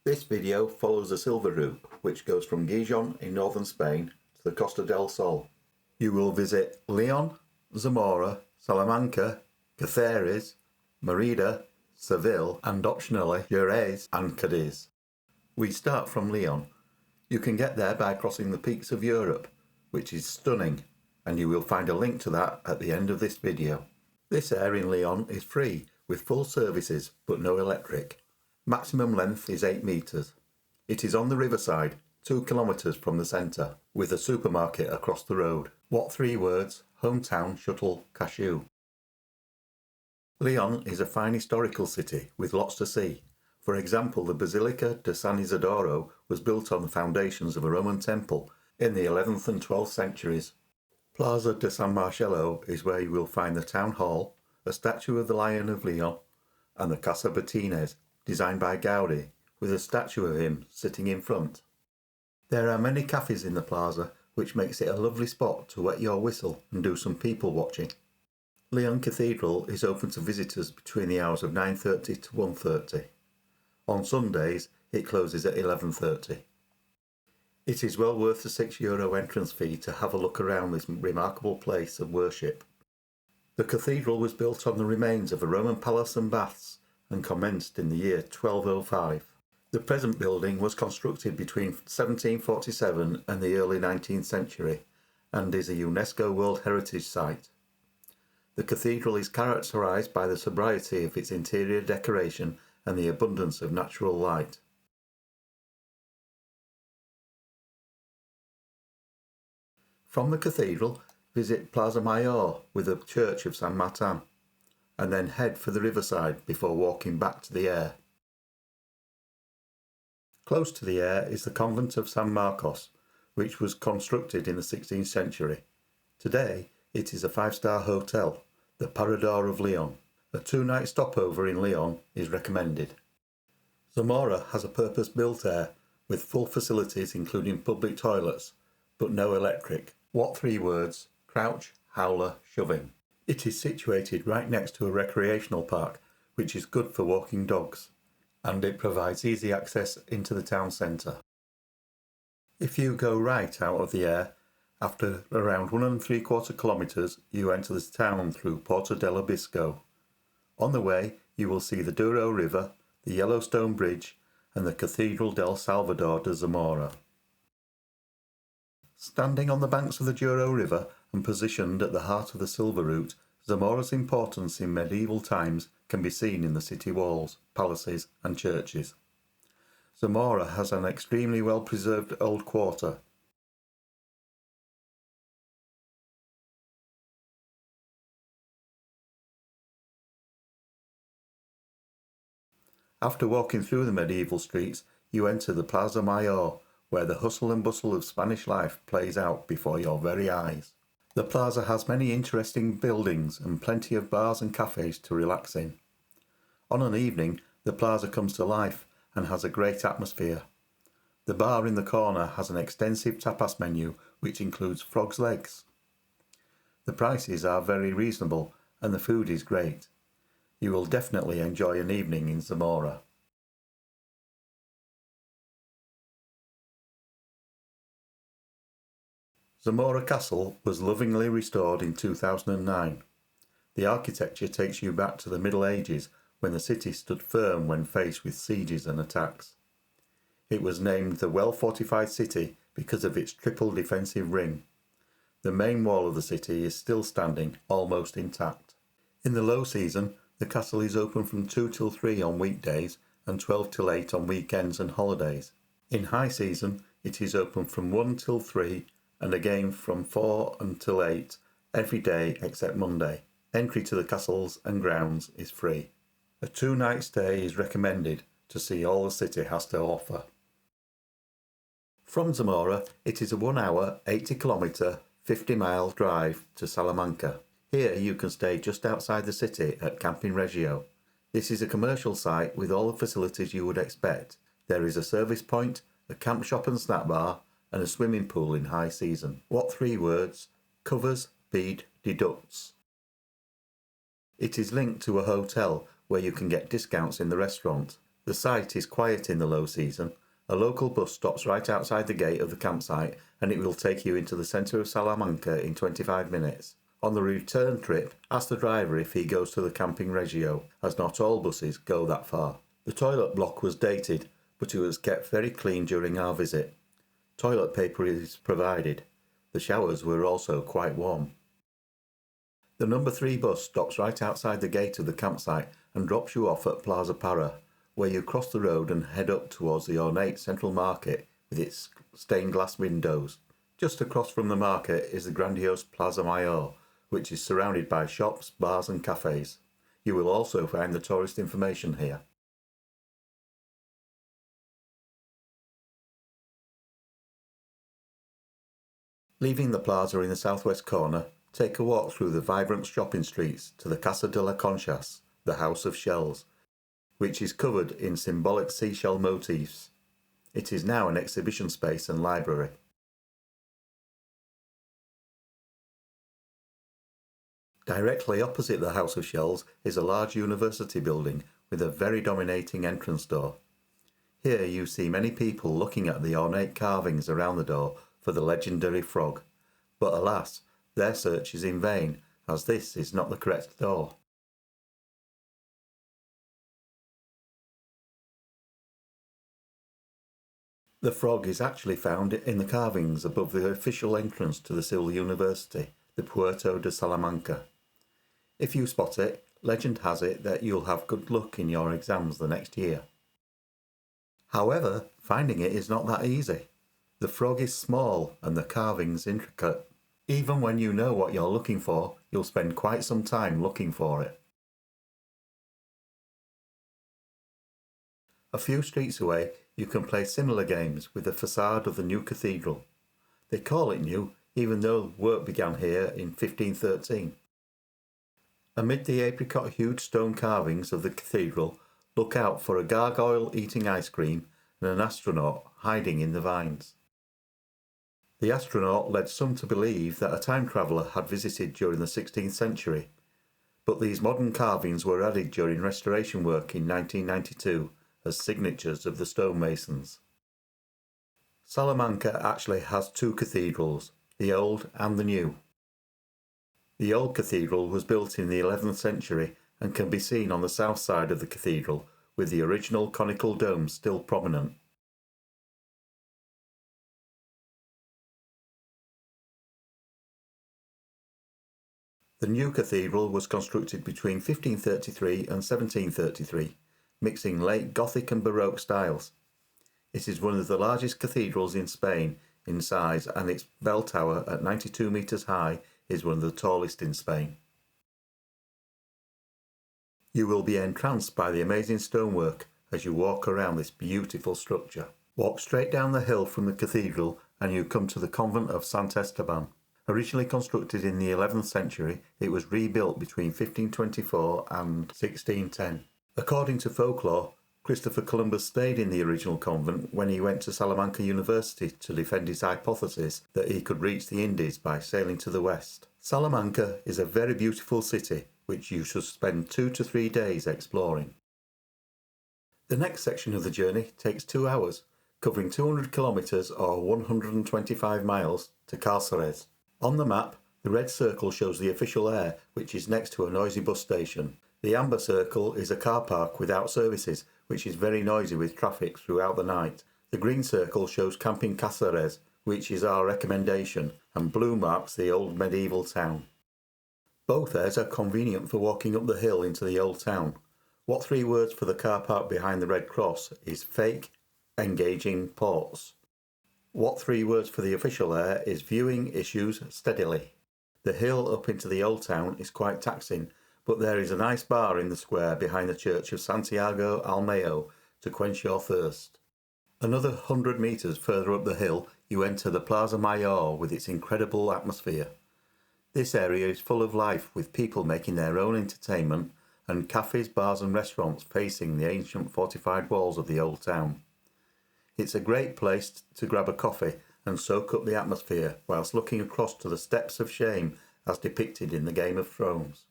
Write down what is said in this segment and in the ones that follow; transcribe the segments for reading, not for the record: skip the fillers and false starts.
This video follows the silver route, which goes from Gijon in northern Spain to the Costa del Sol. You will visit Leon, Zamora, Salamanca, Caceres, Merida, Seville, and optionally Jerez and Cadiz. We start from Leon. You can get there by crossing the peaks of Europe, which is stunning, and you will find a link to that at the end of this video. This air in Leon is free, with full services, but no electric. Maximum length is 8 metres. It is on the riverside, 2 kilometres from the centre, with a supermarket across the road. What 3 words? Hometown shuttle cashew. Leon is a fine historical city with lots to see. For example, the Basilica de San Isidoro was built on the foundations of a Roman temple in the 11th and 12th centuries. Plaza de San Marcello is where you will find the town hall, a statue of the Lion of Leon, and the Casa Bertines, designed by Gaudi, with a statue of him sitting in front. There are many cafes in the plaza, which makes it a lovely spot to wet your whistle and do some people watching. Leon Cathedral is open to visitors between the hours of 9:30 to 1:30. On Sundays, it closes at 11:30. It is well worth the €6 entrance fee to have a look around this remarkable place of worship. The cathedral was built on the remains of a Roman palace and baths, and commenced in the year 1205. The present building was constructed between 1747 and the early 19th century and is a UNESCO World Heritage Site. The cathedral is characterised by the sobriety of its interior decoration and the abundance of natural light. From the cathedral, visit Plaza Mayor with the Church of San Martin, and then head for the riverside before walking back to the air. Close to the air is the convent of San Marcos, which was constructed in the 16th century. Today, it is a 5-star hotel, the Parador of Leon. A 2-night stopover in Leon is recommended. Zamora has a purpose-built air with full facilities including public toilets, but no electric. What 3 words? Crouch, howler, shoving. It is situated right next to a recreational park, which is good for walking dogs, and it provides easy access into the town centre. If you go right out of the air, after around 1¾ kilometres, you enter the town through Porto del Obispo. On the way, you will see the Douro River, the Yellowstone Bridge, and the Cathedral del Salvador de Zamora. Standing on the banks of the Douro River and positioned at the heart of the silver route, Zamora's importance in medieval times can be seen in the city walls, palaces and churches. Zamora has an extremely well-preserved old quarter. After walking through the medieval streets, you enter the Plaza Mayor, where the hustle and bustle of Spanish life plays out before your very eyes. The plaza has many interesting buildings and plenty of bars and cafes to relax in. On an evening, the plaza comes to life and has a great atmosphere. The bar in the corner has an extensive tapas menu which includes frog's legs. The prices are very reasonable and the food is great. You will definitely enjoy an evening in Zamora. Zamora Castle was lovingly restored in 2009. The architecture takes you back to the Middle Ages when the city stood firm when faced with sieges and attacks. It was named the well-fortified city because of its triple defensive ring. The main wall of the city is still standing, almost intact. In the low season, the castle is open from 2 till 3 on weekdays and 12 till 8 on weekends and holidays. In high season, it is open from 1 till 3 and again from 4 until 8 every day except Monday. Entry to the castles and grounds is free. A 2-night stay is recommended to see all the city has to offer. From Zamora, it is a 1-hour, 80-kilometre, 50-mile drive to Salamanca. Here you can stay just outside the city at Camping Regio. This is a commercial site with all the facilities you would expect. There is a service point, a camp shop and snack bar, and a swimming pool in high season. What 3 words? Covers, bead, deducts. It is linked to a hotel where you can get discounts in the restaurant. The site is quiet in the low season. A local bus stops right outside the gate of the campsite and it will take you into the centre of Salamanca in 25 minutes. On the return trip, ask the driver if he goes to the camping Regio, as not all buses go that far. The toilet block was dated, but it was kept very clean during our visit. Toilet paper is provided. The showers were also quite warm. The number 3 bus stops right outside the gate of the campsite and drops you off at Plaza Para, where you cross the road and head up towards the ornate central market with its stained glass windows. Just across from the market is the grandiose Plaza Mayor, which is surrounded by shops, bars and cafes. You will also find the tourist information here. Leaving the plaza in the southwest corner, take a walk through the vibrant shopping streets to the Casa de las Conchas, the House of Shells, which is covered in symbolic seashell motifs. It is now an exhibition space and library. Directly opposite the House of Shells is a large university building with a very dominating entrance door. Here you see many people looking at the ornate carvings around the door for the legendary frog, but alas, their search is in vain, as this is not the correct door. The frog is actually found in the carvings above the official entrance to the Seville University, the Puerto de Salamanca. If you spot it, legend has it that you'll have good luck in your exams the next year. However, finding it is not that easy. The frog is small and the carvings intricate. Even when you know what you're looking for, you'll spend quite some time looking for it. A few streets away, you can play similar games with the facade of the new cathedral. They call it new, even though work began here in 1513. Amid the apricot-hued stone carvings of the cathedral, look out for a gargoyle eating ice cream and an astronaut hiding in the vines. The astronaut led some to believe that a time traveller had visited during the 16th century, but these modern carvings were added during restoration work in 1992 as signatures of the stonemasons. Salamanca actually has 2 cathedrals, the old and the new. The old cathedral was built in the 11th century and can be seen on the south side of the cathedral, with the original conical dome still prominent. The new cathedral was constructed between 1533 and 1733, mixing late Gothic and Baroque styles. It is one of the largest cathedrals in Spain in size, and its bell tower at 92 metres high is one of the tallest in Spain. You will be entranced by the amazing stonework as you walk around this beautiful structure. Walk straight down the hill from the cathedral and you come to the convent of Sant Esteban. Originally constructed in the 11th century, it was rebuilt between 1524 and 1610. According to folklore, Christopher Columbus stayed in the original convent when he went to Salamanca University to defend his hypothesis that he could reach the Indies by sailing to the west. Salamanca is a very beautiful city which you should spend 2 to 3 days exploring. The next section of the journey takes 2 hours, covering 200 kilometres or 125 miles to Caceres. On the map, the red circle shows the official air, which is next to a noisy bus station. The amber circle is a car park without services, which is very noisy with traffic throughout the night. The green circle shows Camping Caceres, which is our recommendation, and blue marks the old medieval town. Both airs are convenient for walking up the hill into the old town. What 3 words for the car park behind the red cross is fake, engaging, ports. What 3 words for the official air is viewing issues steadily. The hill up into the old town is quite taxing, but there is a nice bar in the square behind the church of Santiago al Mayo to quench your thirst. Another 100 metres further up the hill, you enter the Plaza Mayor with its incredible atmosphere. This area is full of life, with people making their own entertainment and cafes, bars and restaurants facing the ancient fortified walls of the old town. It's a great place to grab a coffee and soak up the atmosphere whilst looking across to the Steps of Shame as depicted in the Game of Thrones.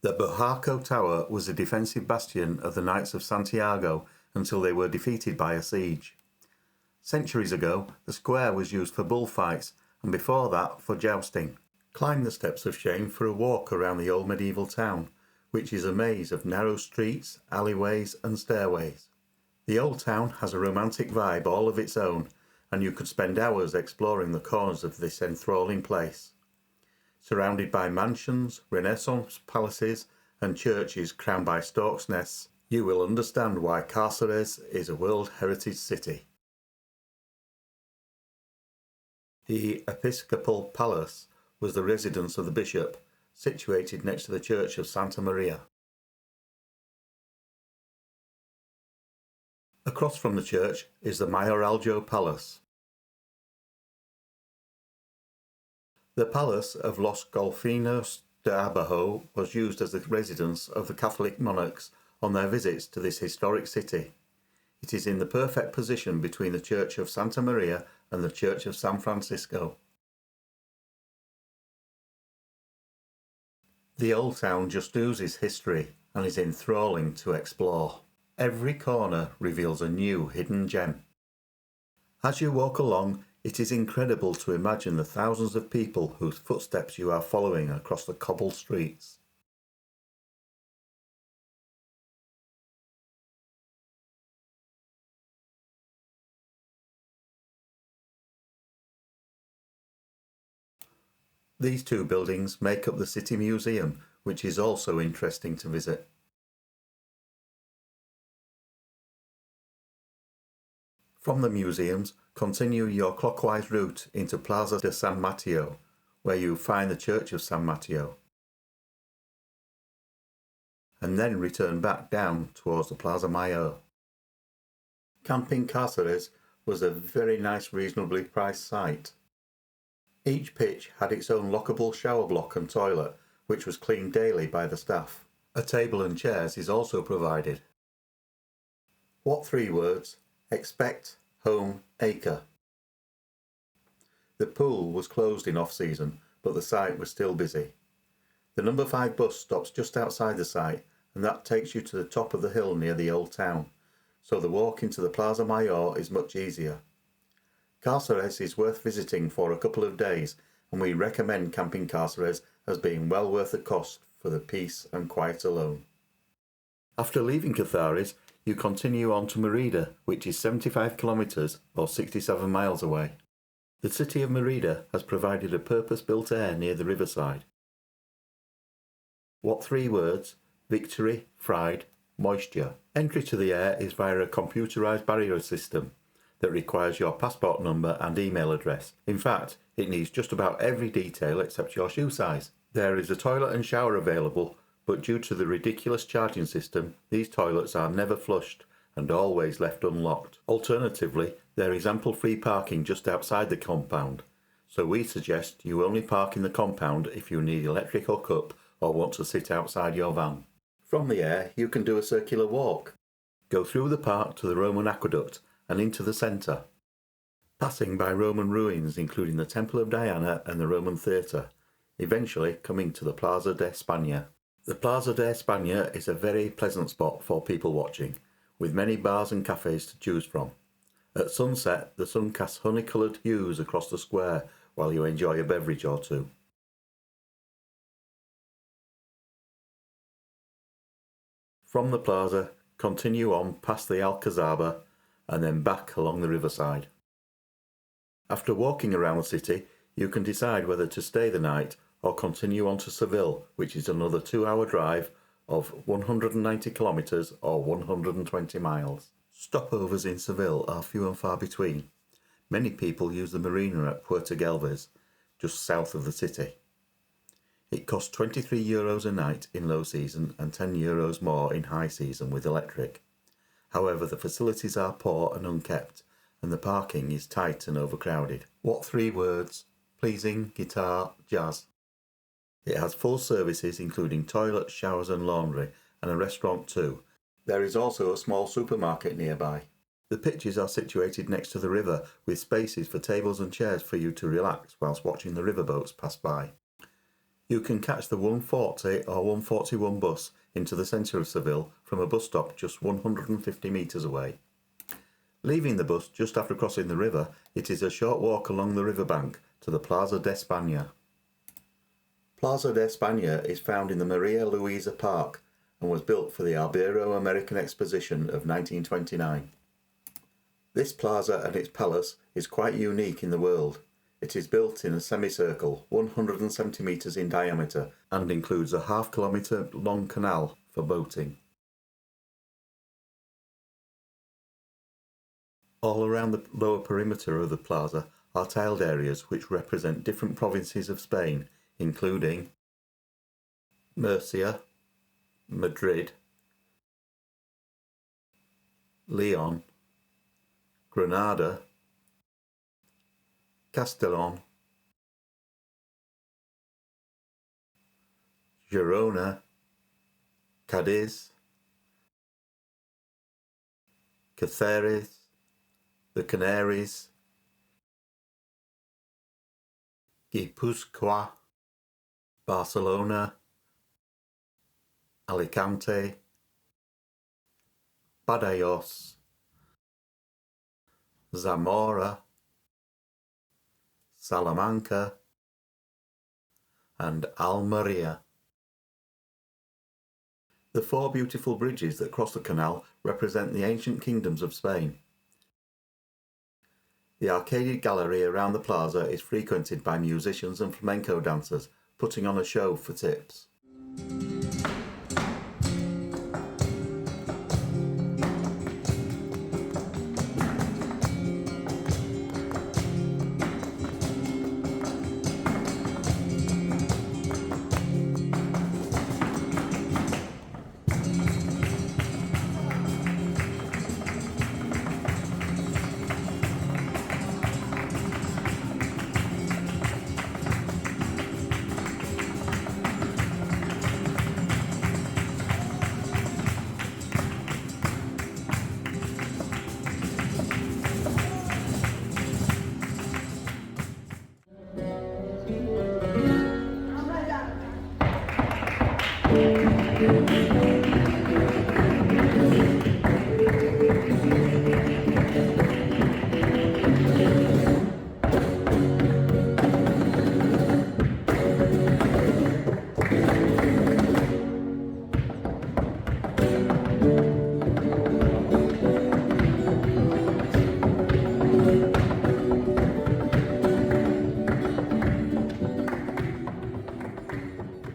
The Bojarco Tower was a defensive bastion of the Knights of Santiago until they were defeated by a siege. Centuries ago, the square was used for bullfights, and before that for jousting. Climb the steps of shame for a walk around the old medieval town, which is a maze of narrow streets, alleyways and stairways. The old town has a romantic vibe all of its own, and you could spend hours exploring the corners of this enthralling place. Surrounded by mansions, Renaissance palaces and churches crowned by storks' nests, you will understand why Caceres is a World Heritage City. The Episcopal Palace was the residence of the bishop, situated next to the church of Santa Maria. Across from the church is the Mayoralgo Palace. The Palace of Los Golfinos de Abajo was used as the residence of the Catholic monarchs on their visits to this historic city. It is in the perfect position between the Church of Santa Maria and the Church of San Francisco. The old town just oozes history and is enthralling to explore. Every corner reveals a new hidden gem. As you walk along, it is incredible to imagine the thousands of people whose footsteps you are following across the cobbled streets. These two buildings make up the City Museum, which is also interesting to visit. From the museums, continue your clockwise route into Plaza de San Mateo, where you find the Church of San Mateo, and then return back down towards the Plaza Mayor. Camping Caceres was a very nice, reasonably priced site. Each pitch had its own lockable shower block and toilet, which was cleaned daily by the staff. A table and chairs is also provided. What 3 words? Expect, home, acre. The pool was closed in off-season, but the site was still busy. The number 5 bus stops just outside the site, and that takes you to the top of the hill near the old town, so the walk into the Plaza Mayor is much easier. Caceres is worth visiting for a couple of days, and we recommend camping Caceres as being well worth the cost for the peace and quiet alone. After leaving Caceres, you continue on to Merida, which is 75 kilometres or 67 miles away. The city of Mirida has provided a purpose-built air near the riverside. What 3 words? Victory, fried, moisture. Entry to the air is via a computerised barrier system that requires your passport number and email address. In fact, it needs just about every detail except your shoe size. There is a toilet and shower available, but due to the ridiculous charging system, these toilets are never flushed and always left unlocked. Alternatively, there is ample free parking just outside the compound, so we suggest you only park in the compound if you need electric hookup or want to sit outside your van. From the air, you can do a circular walk. Go through the park to the Roman aqueduct and into the centre, passing by Roman ruins including the Temple of Diana and the Roman Theatre, eventually coming to the Plaza de Espana. The Plaza de Espana is a very pleasant spot for people watching, with many bars and cafes to choose from. At sunset, the sun casts honey-coloured hues across the square while you enjoy a beverage or two. From the plaza, continue on past the Alcazar and then back along the riverside. After walking around the city, you can decide whether to stay the night or continue on to Seville, which is another 2-hour drive of 190 kilometres or 120 miles. Stopovers in Seville are few and far between. Many people use the marina at Puerto Galves, just south of the city. It costs €23 a night in low season and €10 more in high season with electric. However, the facilities are poor and unkept, and the parking is tight and overcrowded. What 3 words? Pleasing, guitar, jazz. It has full services including toilets, showers and laundry, and a restaurant too. There is also a small supermarket nearby. The pitches are situated next to the river, with spaces for tables and chairs for you to relax whilst watching the riverboats pass by. You can catch the 140 or 141 bus into the centre of Seville from a bus stop just 150 metres away. Leaving the bus just after crossing the river, it is a short walk along the riverbank to the Plaza de Espana. Plaza de Espana is found in the Maria Luisa Park and was built for the Ibero-American Exposition of 1929. This plaza and its palace is quite unique in the world. It is built in a semicircle, 170 metres in diameter, and includes a half-kilometre long canal for boating. All around the lower perimeter of the plaza are tiled areas which represent different provinces of Spain, including Murcia, Madrid, Leon, Granada, Castellón, Girona, Cadiz, Caceres, the Canaries, Guipúzcoa, Barcelona, Alicante, Badajoz, Zamora, Salamanca, and Almeria. The four beautiful bridges that cross the canal represent the ancient kingdoms of Spain. The arcaded gallery around the plaza is frequented by musicians and flamenco dancers, putting on a show for tips.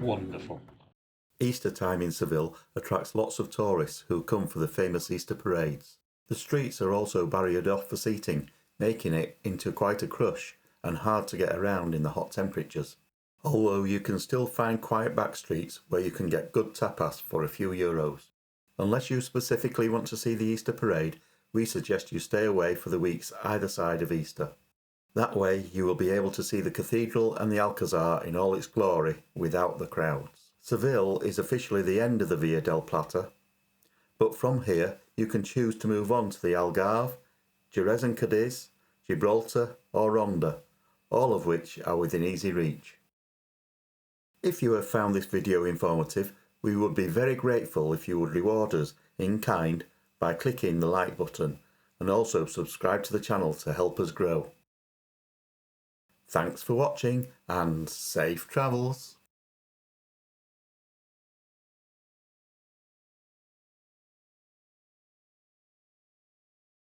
Wonderful. Easter time in Seville attracts lots of tourists who come for the famous Easter parades. The streets are also barriered off for seating, making it into quite a crush and hard to get around in the hot temperatures. Although you can still find quiet back streets where you can get good tapas for a few euros. Unless you specifically want to see the Easter parade, we suggest you stay away for the weeks either side of Easter. That way you will be able to see the Cathedral and the Alcazar in all its glory without the crowds. Seville is officially the end of the Via del Plata, but from here you can choose to move on to the Algarve, Jerez and Cadiz, Gibralter or Rhonda, all of which are within easy reach. If you have found this video informative, we would be very grateful if you would reward us in kind by clicking the like button and also subscribe to the channel to help us grow. Thanks for watching and safe travels!